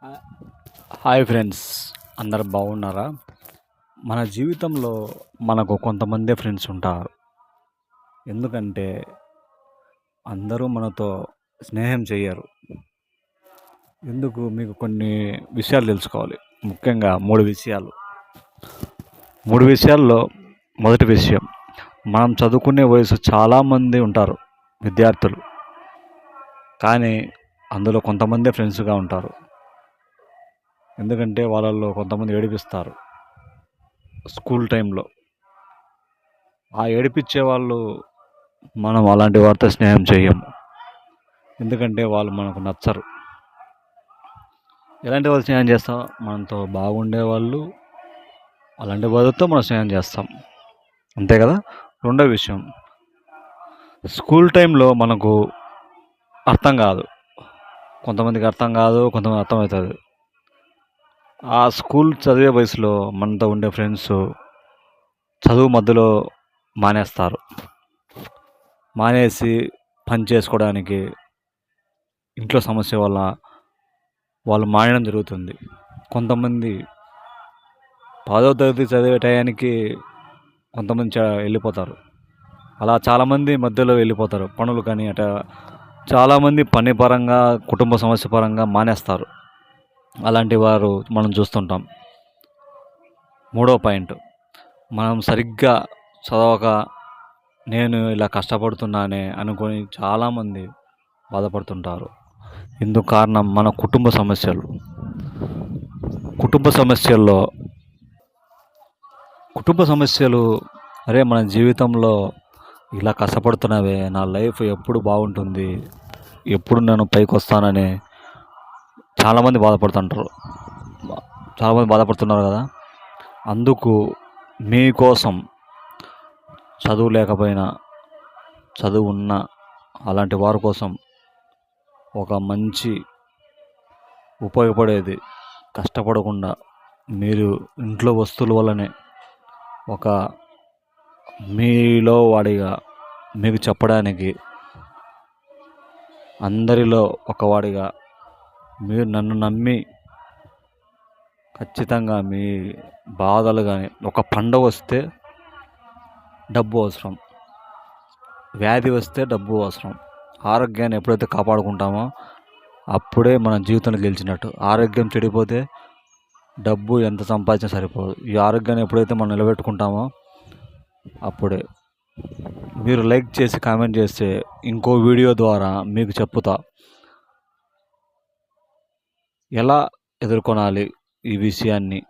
హా- hi friends, అందరు బాగున్నారా? మన జీవితంలో మనకు కొంతమందే ఫ్రెండ్స్ ఉంటారు. ఎందుకంటే అందరూ మనతో స్నేహం చేయరు. ఎందుకు మీకు కొన్ని విషయాలు తెలుసుకోవాలి. ముఖ్యంగా మూడు విషయాల్లో మొదటి విషయం, మనం చదువుకునే వయసు చాలామంది ఉంటారు విద్యార్థులు. కానీ అందులో కొంతమందే ఫ్రెండ్స్గా ఉంటారు. ఎందుకంటే వాళ్ళల్లో కొంతమంది ఏడిపిస్తారు స్కూల్ టైంలో. ఆ ఏడిపించే వాళ్ళు, మనం అలాంటి వారితో స్నేహం చేయము. ఎందుకంటే వాళ్ళు మనకు నచ్చరు. ఎలాంటి వాళ్ళు స్నేహం చేస్తాం? మనతో బాగుండే వాళ్ళు, అలాంటి వాళ్ళతో మనం స్నేహం చేస్తాం. అంతే కదా. రెండో విషయం, స్కూల్ టైంలో మనకు అర్థం కాదు. కొంతమందికి అర్థం కాదు, కొంతమంది అర్థమవుతుంది. ఆ స్కూల్ చదివే వయసులో మనతో ఉండే ఫ్రెండ్స్ చదువు మధ్యలో మానేస్తారు. మానేసి పని చేసుకోవడానికి, ఇంట్లో సమస్య వల్ల వాళ్ళు మానేయడం జరుగుతుంది. కొంతమంది 10వ తరగతి చదివే టయానికి కొంతమంది వెళ్ళిపోతారు. అలా చాలామంది మధ్యలో వెళ్ళిపోతారు పనులు కానీ అట. చాలామంది పని పరంగా, కుటుంబ సమస్య పరంగా మానేస్తారు. అలాంటి వారు మనం చూస్తుంటాం. మూడో పాయింట్, మనం సరిగ్గా చదవక నేను ఇలా కష్టపడుతున్నానే అనుకొని చాలామంది బాధపడుతుంటారు. ఇందుకు కారణం మన కుటుంబ సమస్యలు. అరే, మన జీవితంలో ఇలా కష్టపడుతున్నావే, నా లైఫ్ ఎప్పుడు బాగుంటుంది, ఎప్పుడు నేను పైకి వస్తానని చాలామంది బాధపడుతుంటారు. చాలామంది బాధపడుతున్నారు కదా. అందుకు మీకోసం, చదువు లేకపోయినా చదువు ఉన్న అలాంటి వారి కోసం ఒక మంచి ఉపయోగపడేది, కష్టపడకుండా మీరు ఇంట్లో వస్తువుల వల్లనే ఒక మీలో వాడిగా మీకు చెప్పడానికి, అందరిలో ఒకవాడిగా మీరు నన్ను నమ్మి ఖచ్చితంగా మీ బాధలు కానీ, ఒక పండుగ వస్తే డబ్బు అవసరం, వ్యాధి వస్తే డబ్బు అవసరం. ఆరోగ్యాన్ని ఎప్పుడైతే కాపాడుకుంటామో అప్పుడే మన జీవితంలో గెలిచినట్టు. ఆరోగ్యం చెడిపోతే డబ్బు ఎంత సంపాదించినా సరిపోదు. ఈ ఆరోగ్యాన్ని ఎప్పుడైతే మనం నిలబెట్టుకుంటామో అప్పుడే. మీరు లైక్ చేసి కామెంట్ చేస్తే ఇంకో వీడియో ద్వారా మీకు చెప్పుతా ఎలా ఎదుర్కొనాలి ఈ విషయాన్ని,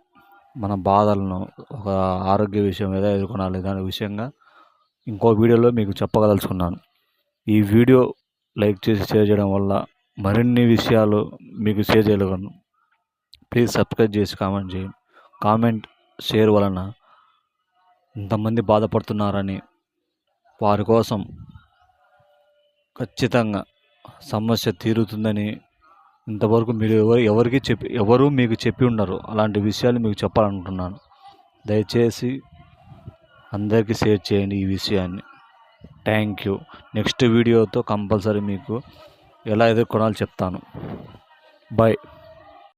మన బాధలను, ఒక ఆరోగ్య విషయం ఎలా ఎదుర్కొనాలి దాని విషయంగా ఇంకో వీడియోలో మీకు చెప్పగలుచుకున్నాను. ఈ వీడియో లైక్ చేసి షేర్ చేయడం వల్ల మరిన్ని విషయాలు మీకు షేర్ చేయగలను. ప్లీజ్ సబ్స్క్రైబ్ చేసి కామెంట్ చేయండి. కామెంట్, షేర్ వలన ఇంతమంది బాధపడుతున్నారని, వారి కోసం ఖచ్చితంగా సమస్య తీరుతుందని ఇంతవరకు మీరు ఎవరు మీకు చెప్పి ఉండరు. అలాంటి విషయాలు మీకు చెప్పాలనుకుంటున్నాను. దయచేసి అందరికీ షేర్ చేయండి ఈ విషయాన్ని. Thank you. నెక్స్ట్ వీడియోతో కంపల్సరీ మీకు ఎలా ఎదుర్కొనాలో చెప్తాను. బాయ్.